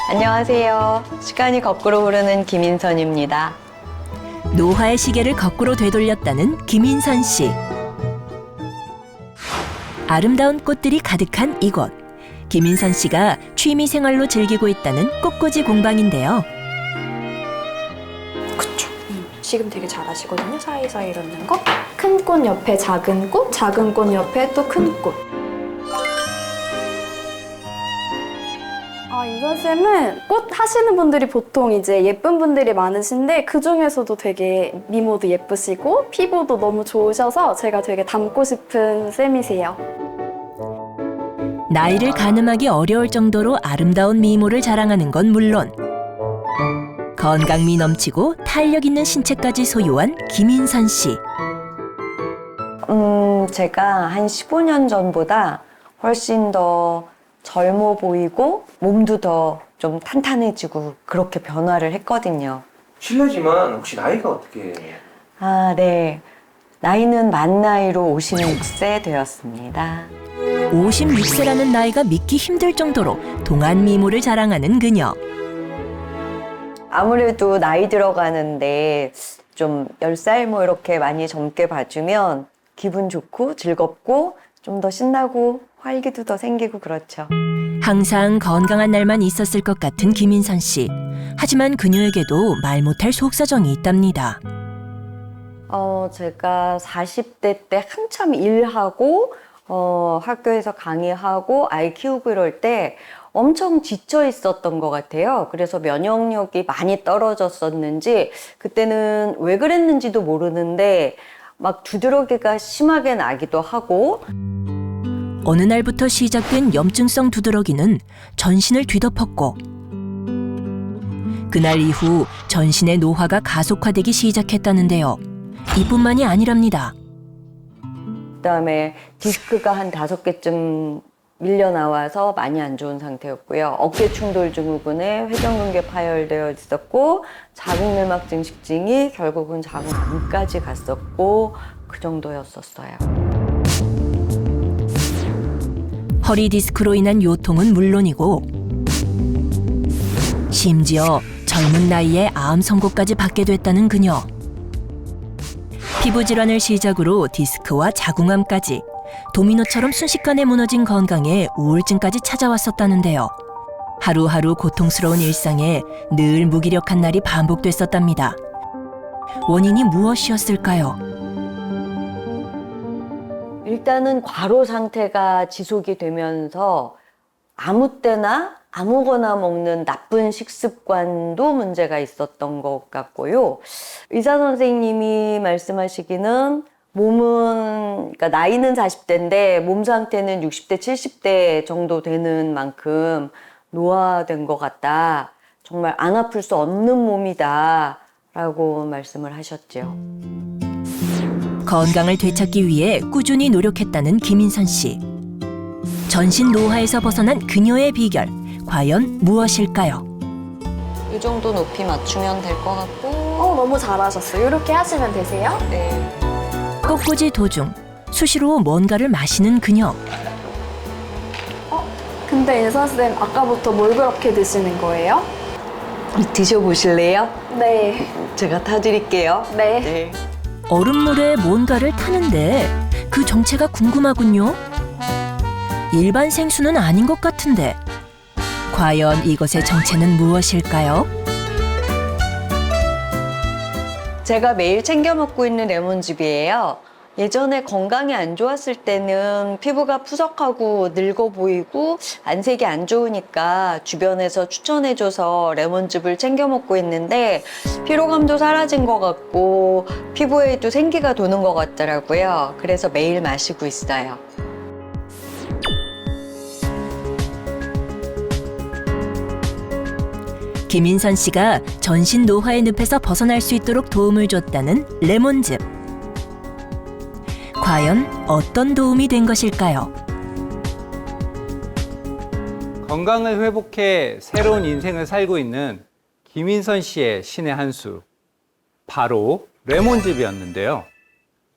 안녕하세요. 시간이 거꾸로 흐르는 김인선입니다. 노화의 시계를 거꾸로 되돌렸다는 김인선 씨. 아름다운 꽃들이 가득한 이곳. 김인선 씨가 취미 생활로 즐기고 있다는 꽃꽂이 공방인데요. 그쵸. 지금 되게 잘하시거든요. 사이사이 넣는 거. 큰 꽃 옆에 작은 꽃, 작은 꽃 옆에 또 큰 꽃. 인선쌤은 꽃 하시는 분들이 보통 이제 예쁜 분들이 많으신데 그 중에서도 되게 미모도 예쁘시고 피부도 너무 좋으셔서 제가 되게 닮고 싶은 쌤이세요. 나이를 가늠하기 어려울 정도로 아름다운 미모를 자랑하는 건 물론 건강미 넘치고 탄력 있는 신체까지 소유한 김인선 씨. 제가 한 15년 전보다 훨씬 더 젊어 보이고 몸도 더 좀 탄탄해지고 그렇게 변화를 했거든요. 실례지만 혹시 나이가 어떻게? 네. 나이는 만 나이로 56세 되었습니다. 56세라는 나이가 믿기 힘들 정도로 동안 미모를 자랑하는 그녀. 아무래도 나이 들어가는데 좀 10살 뭐 이렇게 많이 젊게 봐주면 기분 좋고 즐겁고 좀 더 신나고 활기도 더 생기고 그렇죠. 항상 건강한 날만 있었을 것 같은 김인선 씨. 하지만 그녀에게도 말 못할 속사정이 있답니다. 제가 40대 때 한참 일하고 학교에서 강의하고 아이 키우고 이럴 때 엄청 지쳐 있었던 것 같아요. 그래서 면역력이 많이 떨어졌었는지 그때는 왜 그랬는지도 모르는데 막 두드러기가 심하게 나기도 하고 어느 날부터 시작된 염증성 두드러기는 전신을 뒤덮었고 그날 이후 전신의 노화가 가속화되기 시작했다는데요. 이뿐만이 아니랍니다. 그다음에 디스크가 한 5개쯤 밀려 나와서 많이 안 좋은 상태였고요. 어깨 충돌 증후군에 회전근개 파열되어 있었고 자궁내막증 식증이 결국은 자궁암까지 갔었고 그 정도였었어요. 허리 디스크로 인한 요통은 물론이고 심지어 젊은 나이에 암 선고까지 받게 됐다는 그녀. 피부 질환을 시작으로 디스크와 자궁암까지 도미노처럼 순식간에 무너진 건강에 우울증까지 찾아왔었다는데요. 하루하루 고통스러운 일상에 늘 무기력한 날이 반복됐었답니다. 원인이 무엇이었을까요? 일단은 과로 상태가 지속이 되면서 아무 때나 아무거나 먹는 나쁜 식습관도 문제가 있었던 것 같고요. 의사 선생님이 말씀하시기는 그러니까 나이는 40대인데 몸 상태는 60대, 70대 정도 되는 만큼 노화된 것 같다. 정말 안 아플 수 없는 몸이다. 라고 말씀을 하셨죠. 건강을 되찾기 위해 꾸준히 노력했다는 김인선 씨. 전신 노화에서 벗어난 그녀의 비결, 과연 무엇일까요? 이 정도 높이 맞추면 될 것 같고. 너무 잘하셨어요. 이렇게 하시면 되세요. 네. 꽃꽂이 도중 수시로 뭔가를 마시는 그녀. 근데 인선쌤 아까부터 뭘 그렇게 드시는 거예요? 드셔보실래요? 네. 제가 타드릴게요. 네. 얼음물에 뭔가를 타는데 그 정체가 궁금하군요. 일반 생수는 아닌 것 같은데 과연 이것의 정체는 무엇일까요? 제가 매일 챙겨 먹고 있는 레몬즙이에요. 예전에 건강이 안 좋았을 때는 피부가 푸석하고 늙어 보이고 안색이 안 좋으니까 주변에서 추천해줘서 레몬즙을 챙겨 먹고 있는데 피로감도 사라진 것 같고 피부에도 생기가 도는 것 같더라고요. 그래서 매일 마시고 있어요. 김인선 씨가 전신 노화의 늪에서 벗어날 수 있도록 도움을 줬다는 레몬즙. 과연 어떤 도움이 된 것일까요? 건강을 회복해 새로운 인생을 살고 있는 김인선 씨의 신의 한 수, 바로 레몬즙이었는데요.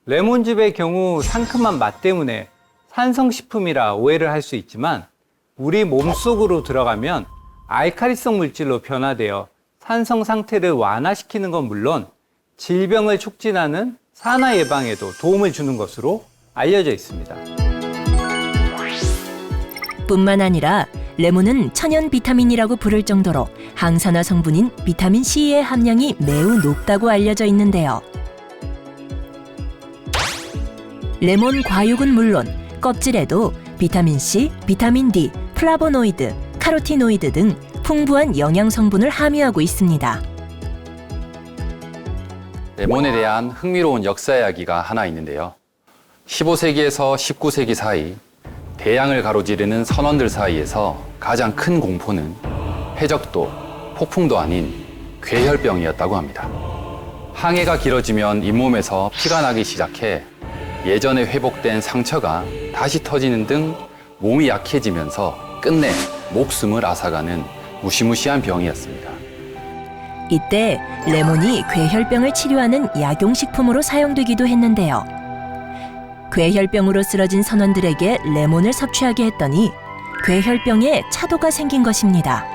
레몬즙의 경우 상큼한 맛 때문에 산성식품이라 오해를 할 수 있지만 우리 몸속으로 들어가면 알칼리성 물질로 변화되어 산성 상태를 완화시키는 건 물론 질병을 촉진하는 산화 예방에도 도움을 주는 것으로 알려져 있습니다. 뿐만 아니라 레몬은 천연 비타민이라고 부를 정도로 항산화 성분인 비타민 C의 함량이 매우 높다고 알려져 있는데요. 레몬 과육은 물론 껍질에도 비타민 C, 비타민 D, 플라보노이드, 카로티노이드 등 풍부한 영양 성분을 함유하고 있습니다. 레몬에 대한 흥미로운 역사 이야기가 하나 있는데요. 15세기에서 19세기 사이 대양을 가로지르는 선원들 사이에서 가장 큰 공포는 해적도, 폭풍도 아닌 괴혈병이었다고 합니다. 항해가 길어지면 잇몸에서 피가 나기 시작해 예전에 회복된 상처가 다시 터지는 등 몸이 약해지면서 끝내 목숨을 앗아가는 무시무시한 병이었습니다. 이때 레몬이 괴혈병을 치료하는 약용식품으로 사용되기도 했는데요. 괴혈병으로 쓰러진 선원들에게 레몬을 섭취하게 했더니 괴혈병에 차도가 생긴 것입니다.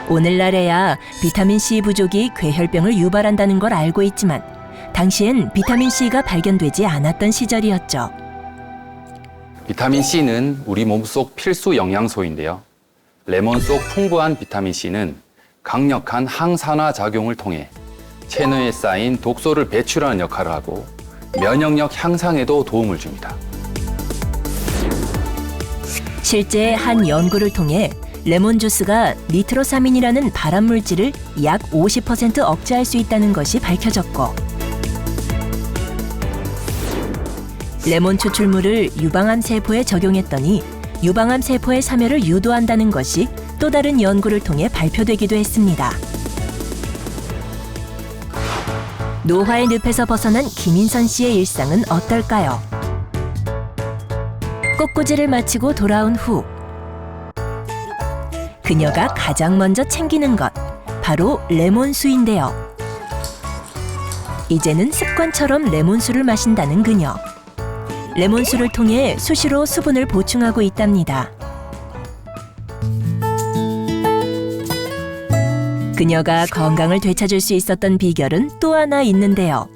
오늘날에야 비타민C 부족이 괴혈병을 유발한다는 걸 알고 있지만 당시엔 비타민C가 발견되지 않았던 시절이었죠. 비타민C는 우리 몸속 필수 영양소인데요. 레몬 속 풍부한 비타민C는 강력한 항산화 작용을 통해 체내에 쌓인 독소를 배출하는 역할을 하고 면역력 향상에도 도움을 줍니다. 실제 한 연구를 통해 레몬 주스가 니트로사민이라는 발암 물질을 약 50% 억제할 수 있다는 것이 밝혀졌고, 레몬 추출물을 유방암 세포에 적용했더니 유방암 세포의 사멸을 유도한다는 것이 또 다른 연구를 통해 발표되기도 했습니다. 노화의 늪에서 벗어난 김인선 씨의 일상은 어떨까요? 꽃꽂이를 마치고 돌아온 후 그녀가 가장 먼저 챙기는 것, 바로 레몬수인데요. 이제는 습관처럼 레몬수를 마신다는 그녀. 레몬수를 통해 수시로 수분을 보충하고 있답니다. 그녀가 건강을 되찾을 수 있었던 비결은 또 하나 있는데요.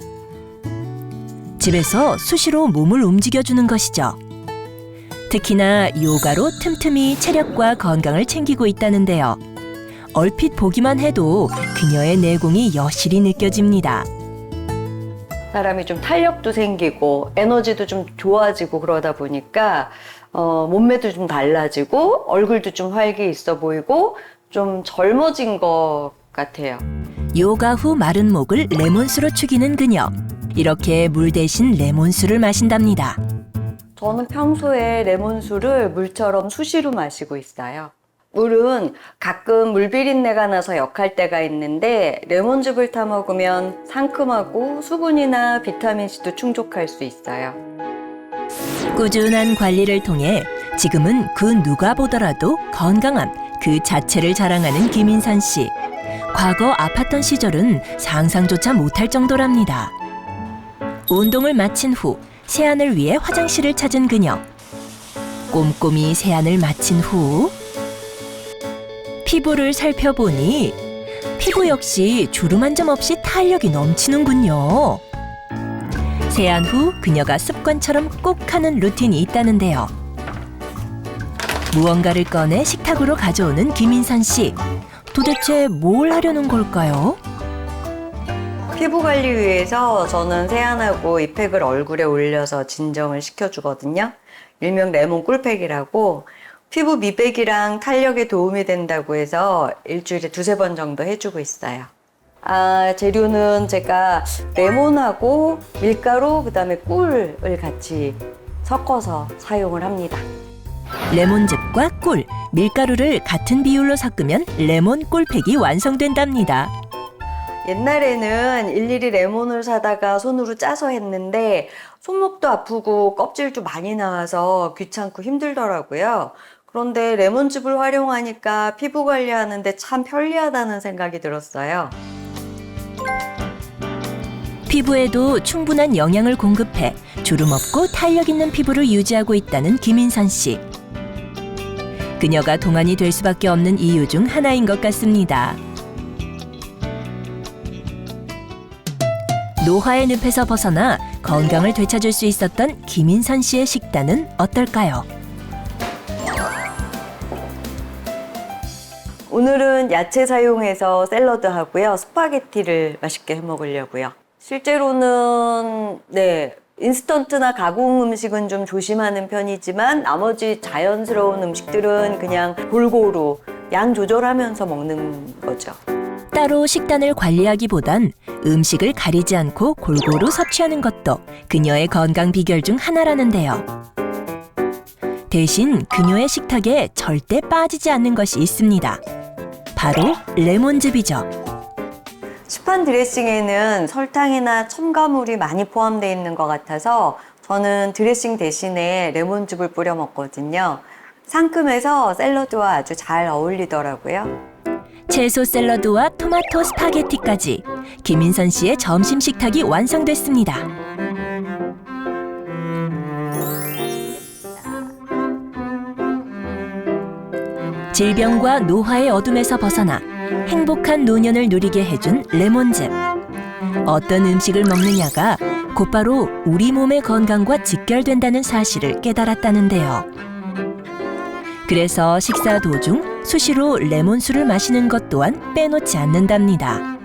집에서 수시로 몸을 움직여주는 것이죠. 특히나 요가로 틈틈이 체력과 건강을 챙기고 있다는데요. 얼핏 보기만 해도 그녀의 내공이 여실히 느껴집니다. 사람이 좀 탄력도 생기고 에너지도 좀 좋아지고 그러다 보니까 몸매도 좀 달라지고 얼굴도 좀 활기 있어 보이고 좀 젊어진 것 같아요. 요가 후 마른 목을 레몬수로 축이는 그녀. 이렇게 물 대신 레몬수를 마신답니다. 저는 평소에 레몬수를 물처럼 수시로 마시고 있어요. 물은 가끔 물 비린내가 나서 역할 때가 있는데 레몬즙을 타 먹으면 상큼하고 수분이나 비타민C도 충족할 수 있어요. 꾸준한 관리를 통해 지금은 그 누가 보더라도 건강함 그 자체를 자랑하는 김인선 씨. 과거 아팠던 시절은 상상조차 못할 정도랍니다. 운동을 마친 후 세안을 위해 화장실을 찾은 그녀. 꼼꼼히 세안을 마친 후 피부를 살펴보니 피부 역시 주름 한 점 없이 탄력이 넘치는군요. 세안 후 그녀가 습관처럼 꼭 하는 루틴이 있다는데요. 무언가를 꺼내 식탁으로 가져오는 김인선 씨. 도대체 뭘 하려는 걸까요? 피부 관리 위해서 저는 세안하고 이 팩을 얼굴에 올려서 진정을 시켜주거든요. 일명 레몬 꿀팩이라고 피부 미백이랑 탄력에 도움이 된다고 해서 일주일에 2-3번 정도 해주고 있어요. 재료는 제가 레몬하고 밀가루, 그다음에 꿀을 같이 섞어서 사용을 합니다. 레몬즙과 꿀, 밀가루를 같은 비율로 섞으면 레몬 꿀팩이 완성된답니다. 옛날에는 일일이 레몬을 사다가 손으로 짜서 했는데 손목도 아프고 껍질도 많이 나와서 귀찮고 힘들더라고요. 그런데 레몬즙을 활용하니까 피부 관리하는데 참 편리하다는 생각이 들었어요. 피부에도 충분한 영양을 공급해 주름 없고 탄력 있는 피부를 유지하고 있다는 김인선 씨. 그녀가 동안이 될 수밖에 없는 이유 중 하나인 것 같습니다. 노화의 늪에서 벗어나 건강을 되찾을 수 있었던 김인선 씨의 식단은 어떨까요? 오늘은 야채 사용해서 샐러드 하고요. 스파게티를 맛있게 해 먹으려고요. 실제로는 인스턴트나 가공 음식은 좀 조심하는 편이지만 나머지 자연스러운 음식들은 그냥 골고루 양 조절하면서 먹는 거죠. 따로 식단을 관리하기보단 음식을 가리지 않고 골고루 섭취하는 것도 그녀의 건강 비결 중 하나라는데요. 대신 그녀의 식탁에 절대 빠지지 않는 것이 있습니다. 바로 레몬즙이죠. 시판 드레싱에는 설탕이나 첨가물이 많이 포함되어 있는 것 같아서 저는 드레싱 대신에 레몬즙을 뿌려 먹거든요. 상큼해서 샐러드와 아주 잘 어울리더라고요. 채소 샐러드와 토마토 스파게티까지 김인선 씨의 점심 식탁이 완성됐습니다. 질병과 노화의 어둠에서 벗어나 행복한 노년을 누리게 해준 레몬즙. 어떤 음식을 먹느냐가 곧바로 우리 몸의 건강과 직결된다는 사실을 깨달았다는데요. 그래서 식사 도중 수시로 레몬수를 마시는 것 또한 빼놓지 않는답니다.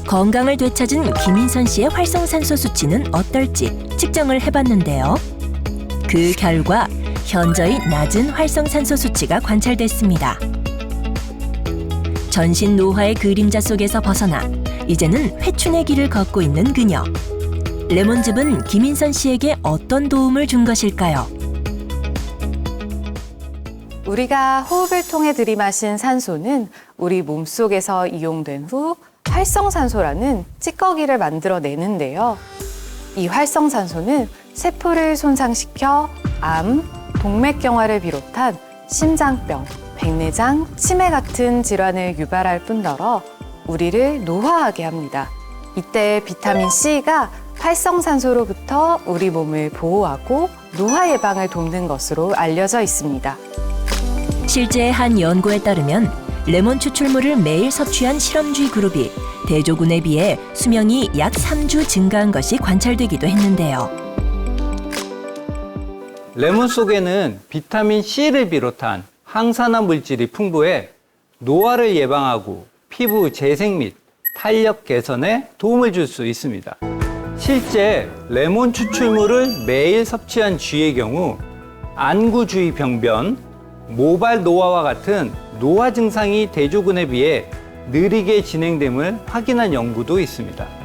건강을 되찾은 김인선 씨의 활성산소 수치는 어떨지 측정을 해봤는데요. 그 결과 현저히 낮은 활성산소 수치가 관찰됐습니다. 전신 노화의 그림자 속에서 벗어나 이제는 회춘의 길을 걷고 있는 그녀. 레몬즙은 김인선 씨에게 어떤 도움을 준 것일까요? 우리가 호흡을 통해 들이마신 산소는 우리 몸속에서 이용된 후 활성산소라는 찌꺼기를 만들어내는데요. 이 활성산소는 세포를 손상시켜 암, 동맥경화를 비롯한 심장병, 백내장, 치매 같은 질환을 유발할 뿐더러 우리를 노화하게 합니다. 이때 비타민 C가 활성산소로부터 우리 몸을 보호하고 노화 예방을 돕는 것으로 알려져 있습니다. 실제 한 연구에 따르면 레몬 추출물을 매일 섭취한 실험주의 그룹이 대조군에 비해 수명이 약 3주 증가한 것이 관찰되기도 했는데요. 레몬 속에는 비타민 C를 비롯한 항산화 물질이 풍부해 노화를 예방하고 피부 재생 및 탄력 개선에 도움을 줄 수 있습니다. 실제 레몬 추출물을 매일 섭취한 쥐의 경우 안구주의 병변, 모발 노화와 같은 노화 증상이 대조군에 비해 느리게 진행됨을 확인한 연구도 있습니다.